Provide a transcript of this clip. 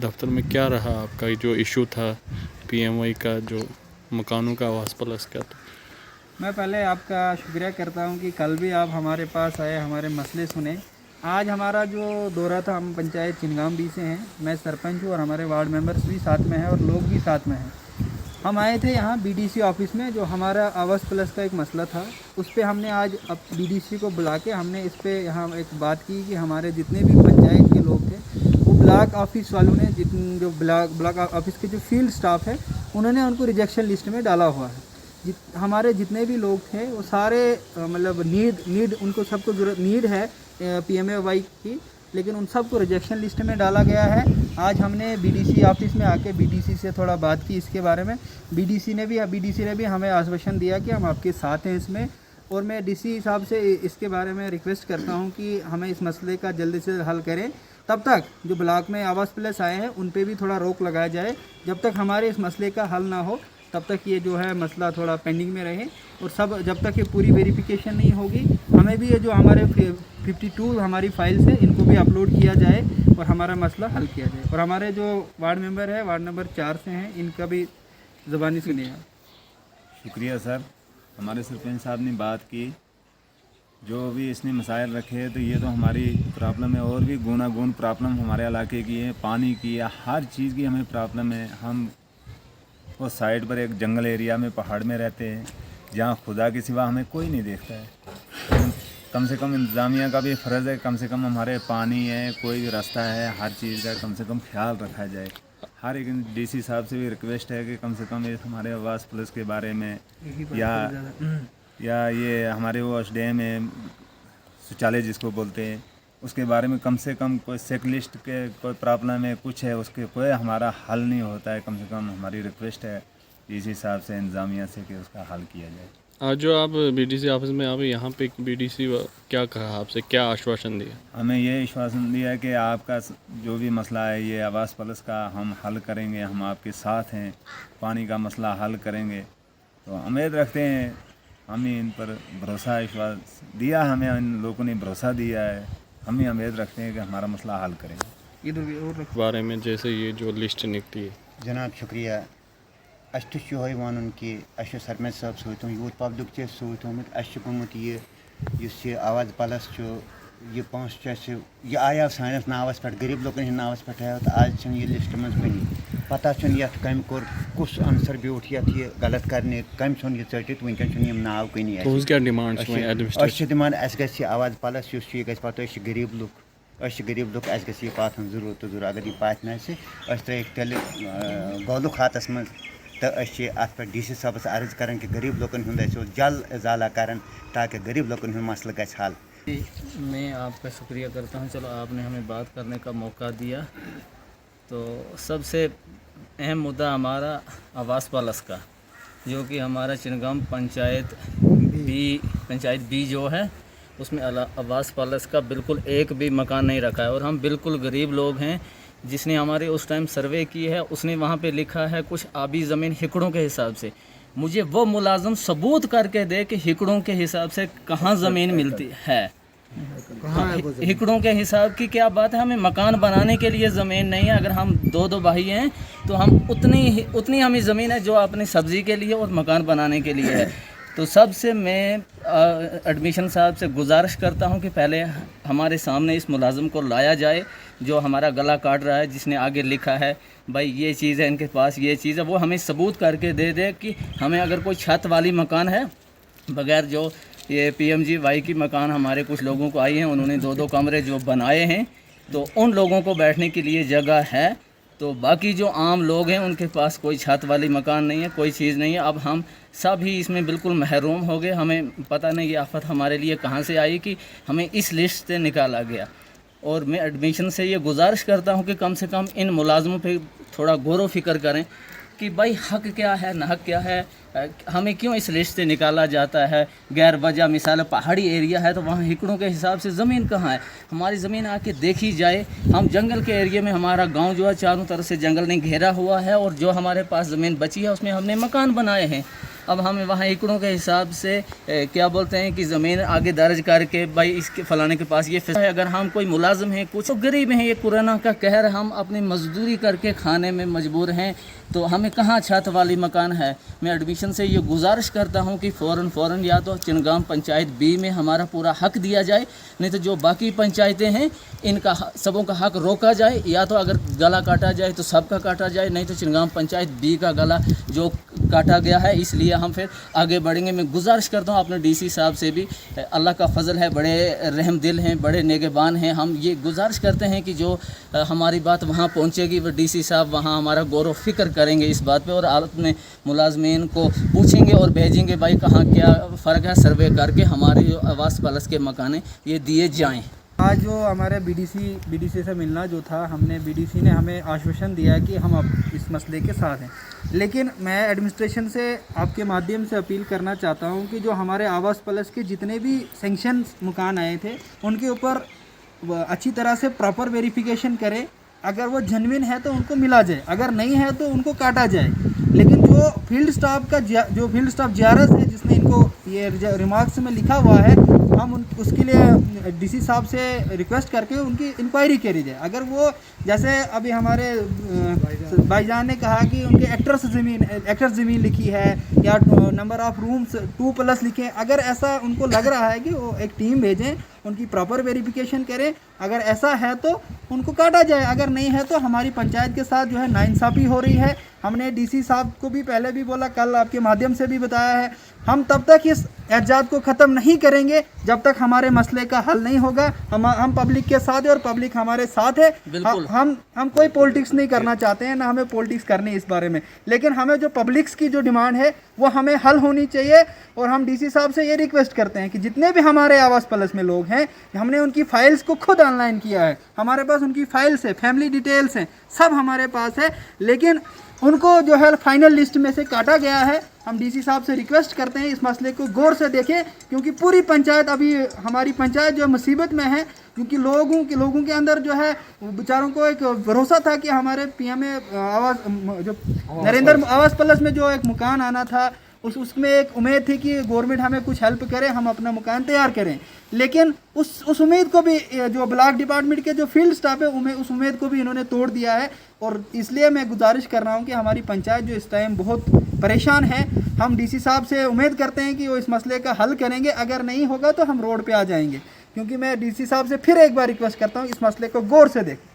दफ्तर में क्या रहा आपका जो इशू था पीएमवाई का, जो मकानों का आवास प्लस का? तो मैं पहले आपका शुक्रिया करता हूं कि कल भी आप हमारे पास आए, हमारे मसले सुने। आज हमारा जो दौरा था, हम पंचायत चिनगाम बी से हैं, मैं सरपंच हूँ और हमारे वार्ड मेंबर्स भी साथ में हैं और लोग भी साथ में हैं। हम आए थे यहाँ बीडीसी ऑफिस में, जो हमारा आवास प्लस का एक मसला था, उस पर हमने आज अब बीडीसी को बुला के हमने इस पर यहाँ एक बात की कि हमारे जितने भी पंचायत के लोग थे, वो ब्लॉक ऑफिस वालों ने जो ब्लॉक ऑफिस के जो फील्ड स्टाफ है, उन्होंने उनको रिजेक्शन लिस्ट में डाला हुआ है। हमारे जितने भी लोग थे वो सारे मतलब नीड उनको सबको ज़रूरत नीड है पीएमएवाई की, लेकिन उन सबको रिजेक्शन लिस्ट में डाला गया है। आज हमने बीडीसी ऑफिस में आके बीडीसी से थोड़ा बात की इसके बारे में। बीडीसी ने भी हमें आश्वासन दिया कि हम आपके साथ हैं इसमें, और मैं डीसी साहब से इसके बारे में रिक्वेस्ट करता हूं कि हमें इस मसले का जल्दी से हल करें। तब तक जो ब्लॉक में आवास प्लस आए हैं उन पे भी थोड़ा रोक लगाया जाए। जब तक हमारे इस मसले का हल ना हो तब तक ये जो है मसला थोड़ा पेंडिंग में रहे, और सब जब तक ये पूरी वेरिफिकेशन नहीं होगी, हमें भी ये जो हमारे 52 हमारी फाइल्स है इनको भी अपलोड किया जाए और हमारा मसला हल किया जाए। और हमारे जो वार्ड मेंबर है, वार्ड नंबर 4 से हैं, इनका भी ज़बानी सुनिएगा। शुक्रिया सर, हमारे सरपंच साहब ने बात की, जो भी इसने मसाइल रखे, तो ये तो हमारी प्रॉब्लम है, और भी गुना प्रॉब्लम हमारे इलाके की है, पानी की या हर चीज़ की हमें प्रॉब्लम है। हम उस साइड पर एक जंगल एरिया में, पहाड़ में रहते हैं, जहाँ खुदा के सिवा हमें कोई नहीं देखता है। कम से कम इंतज़ामिया का भी फ़र्ज़ है, कम से कम हमारे पानी है, कोई भी रास्ता है, हर चीज़ का कम से कम ख्याल रखा जाए। हर एक डीसी साहब से भी रिक्वेस्ट है कि कम से कम ये हमारे आवास प्लस के बारे में, या ये हमारे वो एसडीएम है शौचालय जिसको बोलते हैं, उसके बारे में कम से कम कोई चेक लिस्ट के कोई प्रॉब्लम है, कुछ है, उसके कोई हमारा हल नहीं होता है। कम से कम हमारी रिक्वेस्ट है डीसी साहब से, इंतज़ामिया से, कि उसका हल किया जाए। आज जो आप बीडीसी ऑफिस में आप यहाँ पे बीडीसी क्या कहा आपसे, क्या आश्वासन दिया? हमें ये आश्वासन दिया है कि आपका जो भी मसला है ये आवास प्लस का हम हल करेंगे, हम आपके साथ हैं, पानी का मसला हल करेंगे। तो उम्मीद रखते हैं, हमें इन पर भरोसा विश्वास दिया, हमें इन लोगों ने भरोसा दिया है, हम ही उम्मीद रखते हैं कि हमारा मसला हल करेंगे। इधर भी और बारे में जैसे ये जो लिस्ट निकली है। जनाब शुक्रिया। अस वन कि सरपंच साहब सत यूथ पब्लिक सत गुमुत ये आवाज़ प्लस ये पहुँच यह आया सानस नावस पे, गरीब लोगन हंद नावस पे आया, तो आज यह लिस्ट मज कहीं पता ये कम कोर कुछ आंसर ब्यूठ ये गलत करने, कम छो यह टित वनकन नाव कहीं। डिमांड अस ग आवाज़ प्लस यह गि पता गरीब लुक, गरीब लुक अस गि पात जरूर तो जरूर, अगर यह पात ना त्रे तेल गौलू खातस मज, तो अत पे डीसी साहबस अर्ज कर कि गरीब लोगन जल इजाला कर, ताकि गरीब लोगन मसल ग हल। मैं आपका शुक्रिया करता हूं, चलो आपने हमें बात करने का मौका दिया। तो सबसे अहम मुद्दा हमारा आवास प्लस का, जो कि हमारा चिनगाम पंचायत बी जो है, उसमें आवास प्लस का बिल्कुल एक भी मकान नहीं रखा है, और हम बिल्कुल गरीब लोग हैं। जिसने हमारे उस टाइम सर्वे की है, उसने वहाँ पे लिखा है कुछ आबी ज़मीन हिकड़ों के हिसाब से। मुझे वो मुलाजम सबूत करके दे कि हिकड़ों के हिसाब से कहाँ ज़मीन मिलती है। हिकड़ों के हिसाब की क्या बात है, हमें मकान बनाने के लिए ज़मीन नहीं है। अगर हम दो भाई हैं तो हम उतनी हमें ज़मीन है जो अपनी सब्ज़ी के लिए और मकान बनाने के लिए है। तो सबसे मैं एडमिशन साहब से गुजारिश करता हूं कि पहले हमारे सामने इस मुलाजिम को लाया जाए जो हमारा गला काट रहा है, जिसने आगे लिखा है भाई ये चीज़ है इनके पास, ये चीज़ है, वो हमें सबूत करके दे दे कि हमें अगर कोई छत वाली मकान है, बगैर जो ये PMGY की मकान हमारे कुछ लोगों को आई हैं, उन्होंने 2-2 कमरे जो बनाए हैं, तो उन लोगों को बैठने के लिए जगह है। तो बाकी जो आम लोग हैं उनके पास कोई छत वाली मकान नहीं है, कोई चीज़ नहीं है। अब हम सब ही इसमें बिल्कुल महरूम हो गए। हमें पता नहीं ये आफत हमारे लिए कहाँ से आई कि हमें इस लिस्ट से निकाला गया। और मैं एडमिशन से ये गुजारिश करता हूँ कि कम से कम इन मुलाजमों पे थोड़ा गौर व फिक्र करें कि भाई हक क्या है, ना हक क्या है, हमें क्यों इस लिस्ट से निकाला जाता है गैर वजह। मिसाल पहाड़ी एरिया है तो वहाँ हिकड़ों के हिसाब से ज़मीन कहाँ है, हमारी ज़मीन आके देखी जाए। हम जंगल के एरिया में, हमारा गांव जो है चारों तरफ से जंगल ने घेरा हुआ है, और जो हमारे पास ज़मीन बची है उसमें हमने मकान बनाए हैं। अब हमें वहाँ एकड़ों के हिसाब से क्या बोलते हैं कि ज़मीन आगे दर्ज करके भाई इसके फलाने के पास ये है, अगर हम कोई मुलाजिम है, कुछ तो गरीब हैं, ये कोरोना का कहर, हम अपनी मजदूरी करके खाने में मजबूर हैं, तो हमें कहाँ छत वाली मकान है। मैं एडमिशन से ये गुजारिश करता हूँ कि फ़ौरन या तो चिनगाम पंचायत बी में हमारा पूरा हक दिया जाए, नहीं तो जो बाकी पंचायतें हैं इनका सबों का हक रोका जाए, या तो अगर गला काटा जाए तो सबका काटा जाए, नहीं तो चिनगाम पंचायत बी का गला जो काटा गया है, इसलिए हम फिर आगे बढ़ेंगे। मैं गुजारिश करता हूँ अपने डीसी साहब से भी, अल्लाह का फजल है, बड़े रहम दिल हैं, बड़े नेगेबान हैं, हम ये गुजारिश करते हैं कि जो हमारी बात वहाँ पहुँचेगी वो डीसी साहब वहाँ हमारा गौर व फिक्र करेंगे इस बात पे, और अपने मुलाजमीन को पूछेंगे और भेजेंगे भाई कहाँ क्या फ़र्क है, सर्वे करके हमारे जो आवास प्लस के मकाने ये दिए जाएँ। आज जो हमारे बीडीसी से मिलना जो था, हमने बीडीसी ने हमें आश्वासन दिया कि हम अब इस मसले के साथ हैं, लेकिन मैं एडमिनिस्ट्रेशन से आपके माध्यम से अपील करना चाहता हूं कि जो हमारे आवास प्लस के जितने भी सेंक्शन मकान आए थे उनके ऊपर अच्छी तरह से प्रॉपर वेरिफिकेशन करें, अगर वो जेन्युइन है तो उनको मिला जाए, अगर नहीं है तो उनको काटा जाए। लेकिन जो फील्ड स्टाफ जियारत है जिसने इनको ये रिमार्क्स में लिखा हुआ है, हम उसके लिए डीसी साहब से रिक्वेस्ट करके उनकी इंक्वायरी करी जाए। अगर वो जैसे अभी हमारे भाईजान ने कहा कि उनके एक्टर्स ज़मीन लिखी है या नंबर ऑफ़ रूम्स 2+ लिखे, अगर ऐसा उनको लग रहा है कि वो एक टीम भेजें, उनकी प्रॉपर वेरिफिकेशन करें, अगर ऐसा है तो उनको काटा जाए, अगर नहीं है तो हमारी पंचायत के साथ जो है नाइंसाफ़ी हो रही है। हमने डीसी साहब को भी पहले भी बोला, कल आपके माध्यम से भी बताया है, हम तब तक इस एहजाज को ख़त्म नहीं करेंगे जब तक हमारे मसले का हल नहीं होगा। हम पब्लिक के साथ है और पब्लिक हमारे साथ है। हम कोई पॉलिटिक्स नहीं करना चाहते हैं, ना हमें पॉलिटिक्स करनी इस बारे में, लेकिन हमें जो पब्लिक्स की जो डिमांड है वो हमें हल होनी चाहिए। और हम डीसी साहब से ये रिक्वेस्ट करते हैं कि जितने भी हमारे आवास प्लस में लोग हैं, हमने उनकी फ़ाइल्स को खुद ऑनलाइन किया है, हमारे पास उनकी फ़ाइल्स है, फैमिली डिटेल्स हैं, सब हमारे पास है, लेकिन उनको जो है फाइनल लिस्ट में से काटा गया है। हम डीसी साहब से रिक्वेस्ट करते हैं इस मसले को गौर से देखें, क्योंकि पूरी पंचायत अभी हमारी पंचायत जो मुसीबत में है, क्योंकि लोगों के अंदर जो है बेचारों को एक भरोसा था कि हमारे पीएमए आवास जो नरेंद्र आवास प्लस में जो एक मकान आना था, उसमें एक उम्मीद थी कि गवर्नमेंट हमें कुछ हेल्प करे, हम अपना मकान तैयार करें, लेकिन उस उम्मीद को भी जो ब्लॉक डिपार्टमेंट के जो फील्ड स्टाफ है उस उम्मीद को भी इन्होंने तोड़ दिया है। और इसलिए मैं गुजारिश कर रहा हूं कि हमारी पंचायत जो इस टाइम बहुत परेशान है, हम डीसी साहब से उम्मीद करते हैं कि वो इस मसले का हल करेंगे, अगर नहीं होगा तो हम रोड पे आ जाएंगे। क्योंकि मैं डीसी साहब से फिर एक बार रिक्वेस्ट करता हूं इस मसले को गौर से देखें।